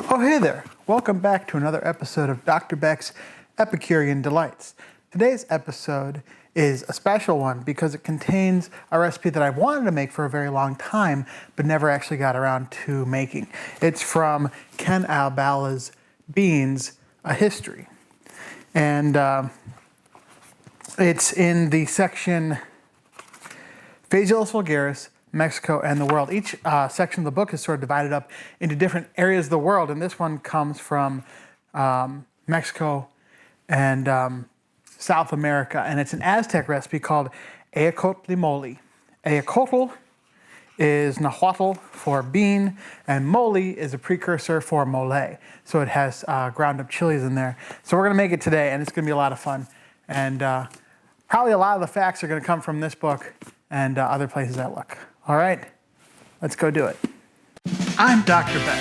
Oh, hey there. Welcome back to another episode of Dr. Beck's Epicurean Delights. Today's episode is a special one because it contains a recipe that I've wanted to make for a very long time, but never actually got around to making. It's from Ken Albala's Beans, A History. And it's in the section Phaseolus vulgaris, Mexico and the world. Each section of the book is sort of divided up into different areas of the world, and this one comes from Mexico and South America, and it's an Aztec recipe called Ayocotlimolli. Ayocotl is Nahuatl for bean, and mole is a precursor for Molé. So it has ground up chilies in there. So we're gonna make it today, and it's gonna be a lot of fun. And probably a lot of the facts are gonna come from this book and other places I look. All right, let's go do it. I'm Dr. Beck.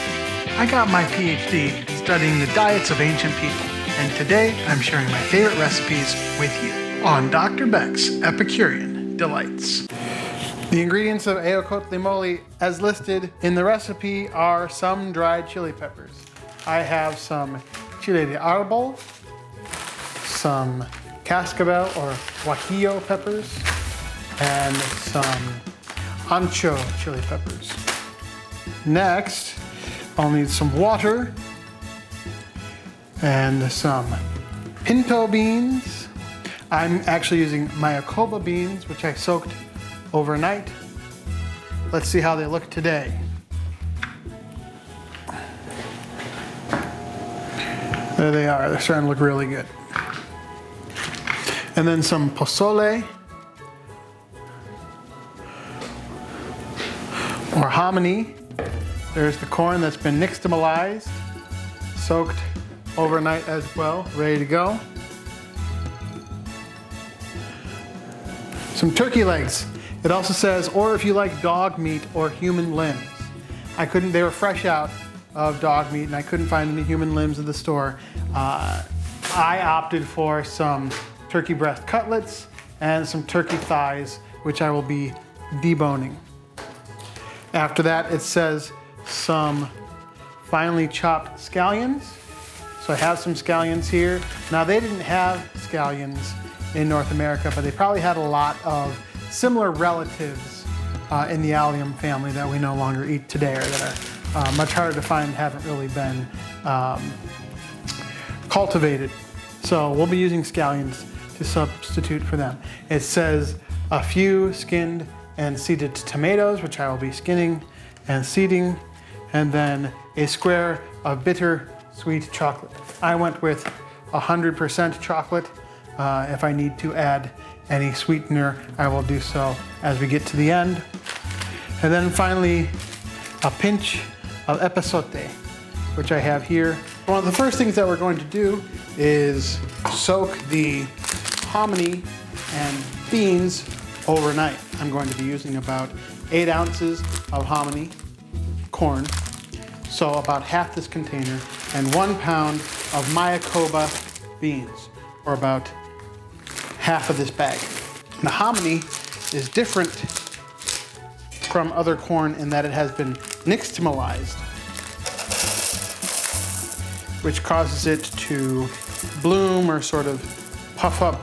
I got my PhD studying the diets of ancient people, and today I'm sharing my favorite recipes with you on Dr. Beck's Epicurean Delights. The ingredients of Ayocotlimolli, as listed in the recipe, are some dried chili peppers. I have some chile de arbol, some Cascavel or Guajillo peppers, and some Ancho chili peppers. Next, I'll need some water and some pinto beans. I'm actually using Mayocoba beans, which I soaked overnight. Let's see how they look today. There they are. They're starting to look really good. And then some posole, or hominy. There's the corn that's been nixtamalized, soaked overnight as well, ready to go. Some turkey legs. It also says, or if you like dog meat or human limbs. They were fresh out of dog meat and I couldn't find any human limbs in the store. I opted for some turkey breast cutlets and some turkey thighs, which I will be deboning. After that, it says some finely chopped scallions. So I have some scallions here. Now, they didn't have scallions in North America, but they probably had a lot of similar relatives in the allium family that we no longer eat today, or that are much harder to find and haven't really been cultivated. So we'll be using scallions to substitute for them. It says a few skinned and seeded tomatoes, which I will be skinning and seeding, and then a square of bitter sweet chocolate. I went with 100% chocolate. If I need to add any sweetener, I will do so as we get to the end. And then finally, a pinch of Epazote, which I have here. One of the first things that we're going to do is soak the hominy and beans overnight. I'm going to be using about 8 ounces of hominy, corn, so about half this container, and 1 pound of Mayocoba beans, or about half of this bag. The hominy is different from other corn in that it has been nixtamalized, which causes it to bloom or sort of puff up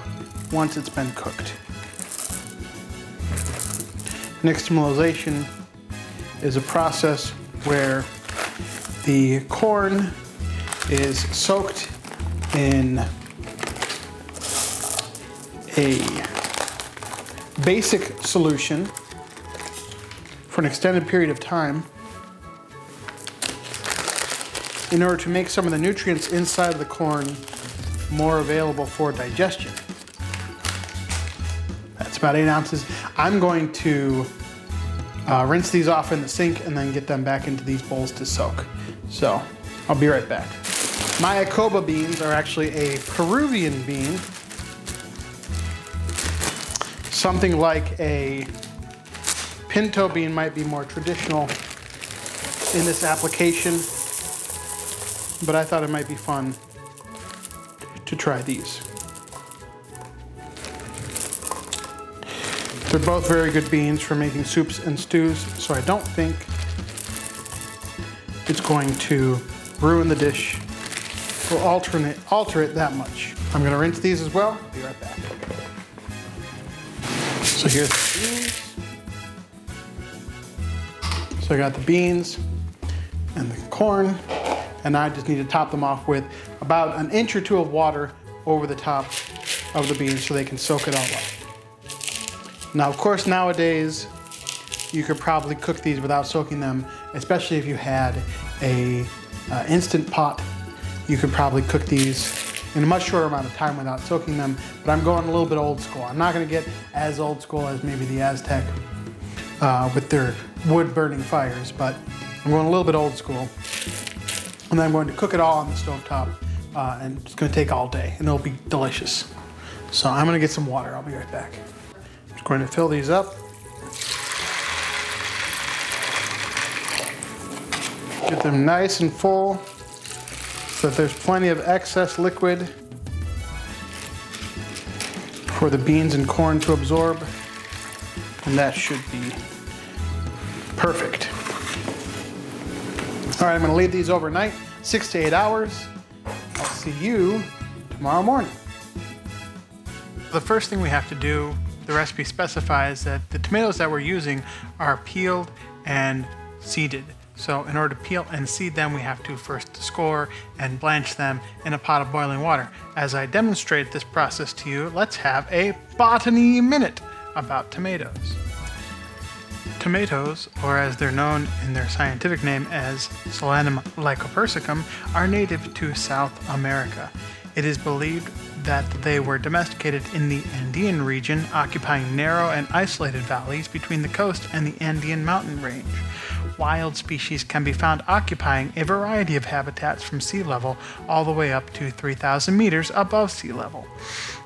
once it's been cooked. Nixtamalization is a process where the corn is soaked in a basic solution for an extended period of time in order to make some of the nutrients inside of the corn more available for digestion. That's about 8 ounces. I'm going to rinse these off in the sink and then get them back into these bowls to soak. So I'll be right back. Mayocoba beans are actually a Peruvian bean, something like a pinto bean might be more traditional in this application, but I thought it might be fun to try these. They're both very good beans for making soups and stews, so I don't think it's going to ruin the dish or alter it that much. I'm gonna rinse these as well. Be right back. So here's the beans. So I got the beans and the corn, and I just need to top them off with about an inch or two of water over the top of the beans so they can soak it all up. Now, of course, nowadays, you could probably cook these without soaking them, especially if you had a instant pot. You could probably cook these in a much shorter amount of time without soaking them, but I'm going a little bit old school. I'm not gonna get as old school as maybe the Aztec with their wood burning fires, but I'm going a little bit old school. And then I'm going to cook it all on the stovetop, and it's gonna take all day, and it'll be delicious. So I'm gonna get some water, I'll be right back. I'm just going to fill these up. Get them nice and full so that there's plenty of excess liquid for the beans and corn to absorb. And that should be perfect. All right, I'm gonna leave these overnight, 6 to 8 hours. I'll see you tomorrow morning. The first thing we have to do, the recipe specifies that the tomatoes that we're using are peeled and seeded. So in order to peel and seed them, we have to first score and blanch them in a pot of boiling water. As I demonstrate this process to you, let's have a botany minute about tomatoes. Tomatoes, or as they're known in their scientific name as Solanum lycopersicum, are native to South America. It is believed that they were domesticated in the Andean region, occupying narrow and isolated valleys between the coast and the Andean mountain range. Wild species can be found occupying a variety of habitats from sea level all the way up to 3,000 meters above sea level.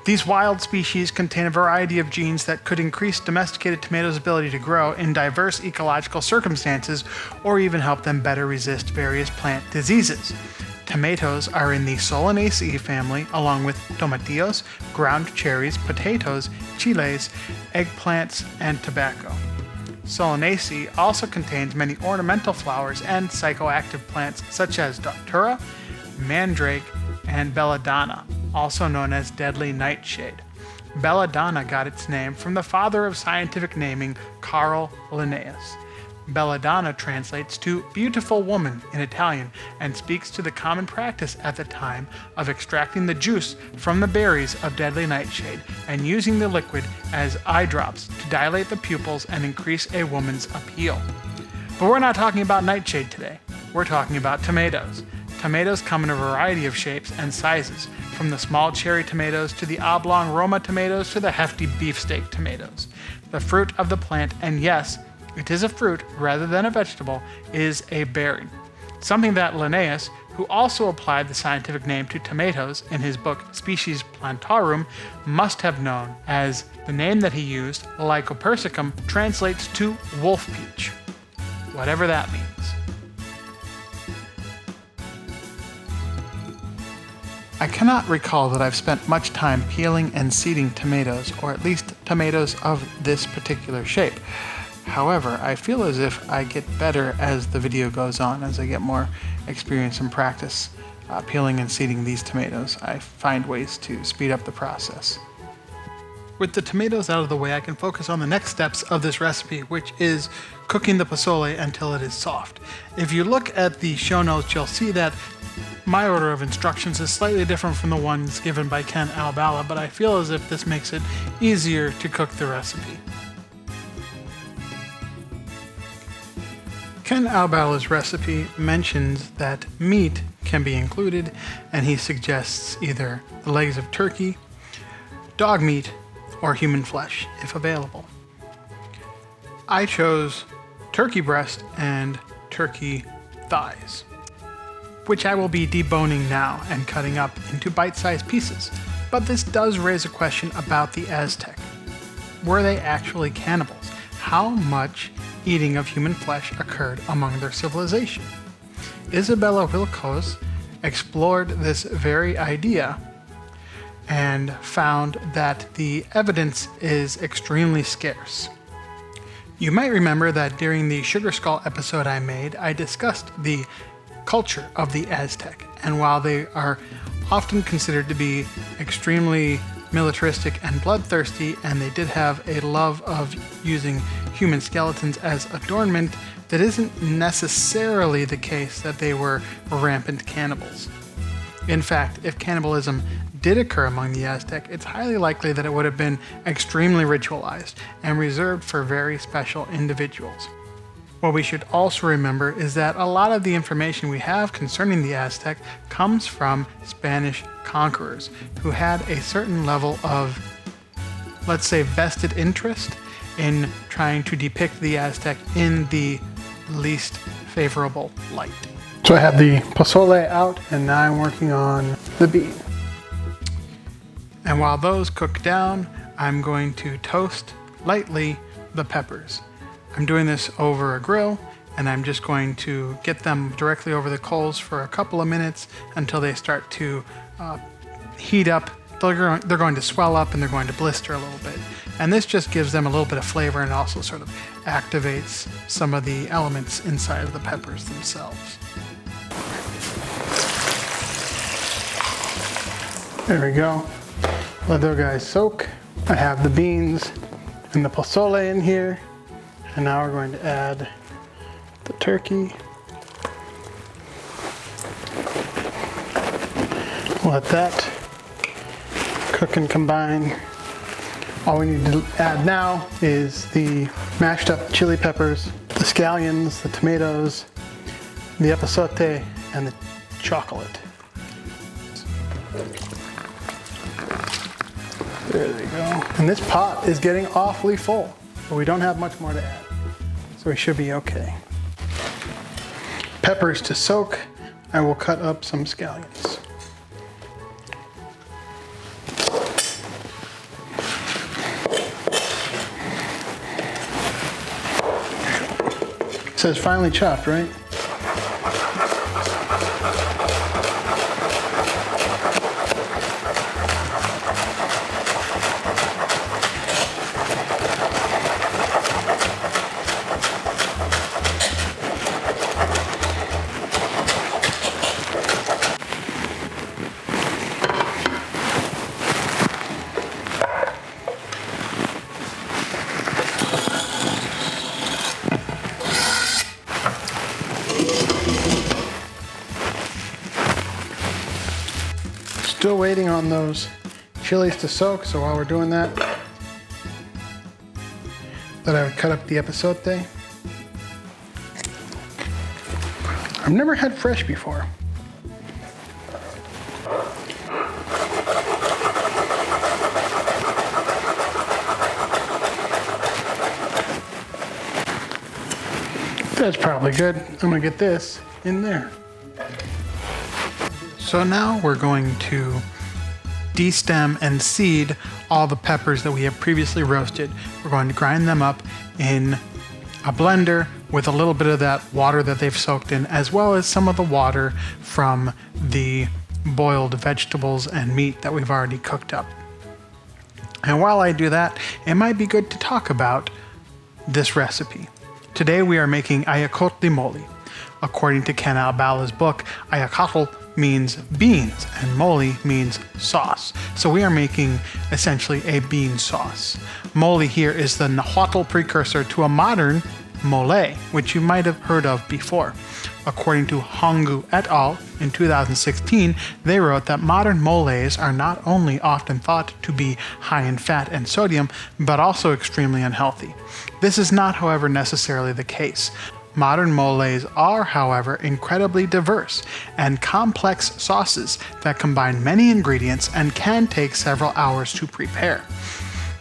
These wild species contain a variety of genes that could increase domesticated tomatoes' ability to grow in diverse ecological circumstances, or even help them better resist various plant diseases. Tomatoes are in the Solanaceae family, along with tomatillos, ground cherries, potatoes, chiles, eggplants, and tobacco. Solanaceae also contains many ornamental flowers and psychoactive plants such as datura, mandrake, and belladonna, also known as deadly nightshade. Belladonna got its name from the father of scientific naming, Carl Linnaeus. Belladonna translates to beautiful woman in Italian and speaks to the common practice at the time of extracting the juice from the berries of deadly nightshade and using the liquid as eye drops to dilate the pupils and increase a woman's appeal. But we're not talking about nightshade today. We're talking about tomatoes. Tomatoes come in a variety of shapes and sizes, from the small cherry tomatoes to the oblong Roma tomatoes to the hefty beefsteak tomatoes. The fruit of the plant, and yes, it is a fruit rather than a vegetable, is a berry. Something that Linnaeus, who also applied the scientific name to tomatoes in his book Species Plantarum, must have known, as the name that he used, Lycopersicum, translates to wolf peach. Whatever that means. I cannot recall that I've spent much time peeling and seeding tomatoes, or at least tomatoes of this particular shape. However, I feel as if I get better as the video goes on, as I get more experience and practice peeling and seeding these tomatoes. I find ways to speed up the process. With the tomatoes out of the way, I can focus on the next steps of this recipe, which is cooking the posole until it is soft. If you look at the show notes, you'll see that my order of instructions is slightly different from the ones given by Ken Albala, but I feel as if this makes it easier to cook the recipe. Ken Albala's recipe mentions that meat can be included, and he suggests either the legs of turkey, dog meat, or human flesh, if available. I chose turkey breast and turkey thighs, which I will be deboning now and cutting up into bite-sized pieces. But this does raise a question about the Aztec. Were they actually cannibals? How much eating of human flesh occurred among their civilization? Isabella Wilkos explored this very idea and found that the evidence is extremely scarce. You might remember that during the Sugar Skull episode I made, I discussed the culture of the Aztec. And while they are often considered to be extremely militaristic and bloodthirsty, and they did have a love of using human skeletons as adornment, that isn't necessarily the case that they were rampant cannibals. In fact, if cannibalism did occur among the Aztec, it's highly likely that it would have been extremely ritualized and reserved for very special individuals. What we should also remember is that a lot of the information we have concerning the Aztec comes from Spanish conquerors who had a certain level of, let's say, vested interest in trying to depict the Aztec in the least favorable light. So I have the Posole out, and now I'm working on the bean. And while those cook down, I'm going to toast lightly the peppers. I'm doing this over a grill, and I'm just going to get them directly over the coals for a couple of minutes until they start to heat up. They're going to swell up and they're going to blister a little bit. And this just gives them a little bit of flavor and also sort of activates some of the elements inside of the peppers themselves. There we go. Let those guys soak. I have the beans and the posole in here. And now we're going to add the turkey. Let that cook and combine. All we need to add now is the mashed up chili peppers, the scallions, the tomatoes, the epazote, and the chocolate. There they go. And this pot is getting awfully full, but we don't have much more to add. So we should be okay. Peppers to soak. I will cut up some scallions. It says finely chopped, right? Still waiting on those chilies to soak, so while we're doing that, I would cut up the epazote. I've never had fresh before. That's probably good. I'm gonna get this in there. So now we're going to destem and seed all the peppers that we have previously roasted. We're going to grind them up in a blender with a little bit of that water that they've soaked in, as well as some of the water from the boiled vegetables and meat that we've already cooked up. And while I do that, it might be good to talk about this recipe. Today we are making Ayocotlimolli. According to Ken Albala's book, Ayocotl means beans and moli means sauce. So we are making essentially a bean sauce. Moli here is the Nahuatl precursor to a modern Molé, which you might have heard of before. According to Hongu et al. In 2016, they wrote that modern moles are not only often thought to be high in fat and sodium, but also extremely unhealthy. This is not, however, necessarily the case. Modern moles are, however, incredibly diverse and complex sauces that combine many ingredients and can take several hours to prepare.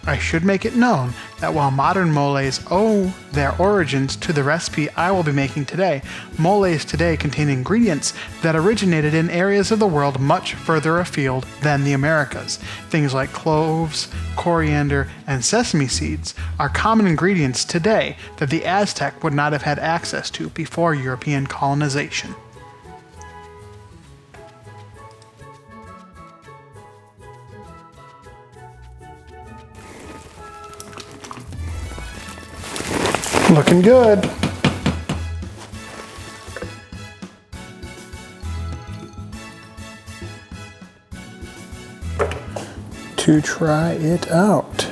I should make it known that while modern moles owe their origins to the recipe I will be making today, moles today contain ingredients that originated in areas of the world much further afield than the Americas. Things like cloves, coriander, and sesame seeds are common ingredients today that the Aztec would not have had access to before European colonization. Looking good. to try it out.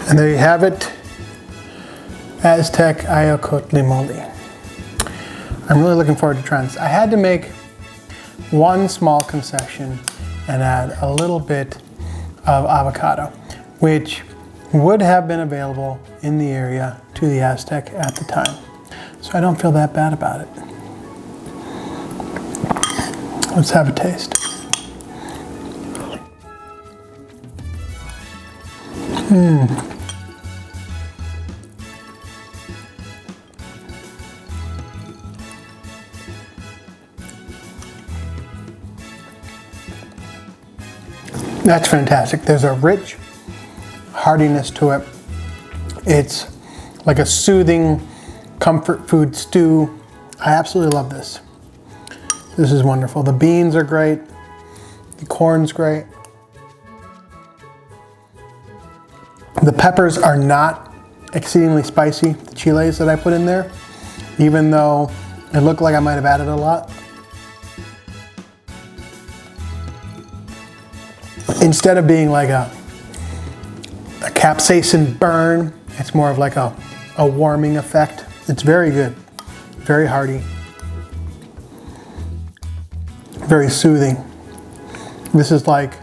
And there you have it, Aztec Ayocotlimolli. I'm really looking forward to trying this. I had to make one small concession and add a little bit of avocado, which would have been available in the area to the Aztec at the time. So I don't feel that bad about it. Let's have a taste. That's fantastic. There's a rich heartiness to it. It's like a soothing comfort food stew. I absolutely love this. This is wonderful. The beans are great. The corn's great. The peppers are not exceedingly spicy, the chiles that I put in there, even though it looked like I might have added a lot. Instead of being like a capsaicin burn, it's more of like a warming effect. It's very good, very hearty, very soothing. This is like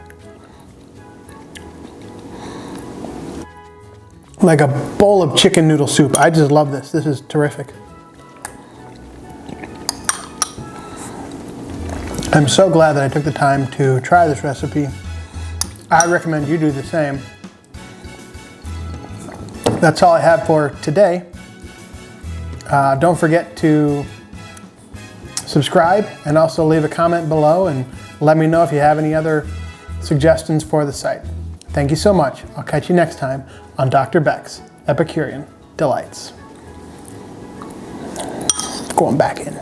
a bowl of chicken noodle soup. I just love this. This is terrific. I'm so glad that I took the time to try this recipe. I recommend you do the same. That's all I have for today. Don't forget to subscribe and also leave a comment below and let me know if you have any other suggestions for the site. Thank you so much. I'll catch you next time on Dr. Beck's Epicurean Delights. Going back in.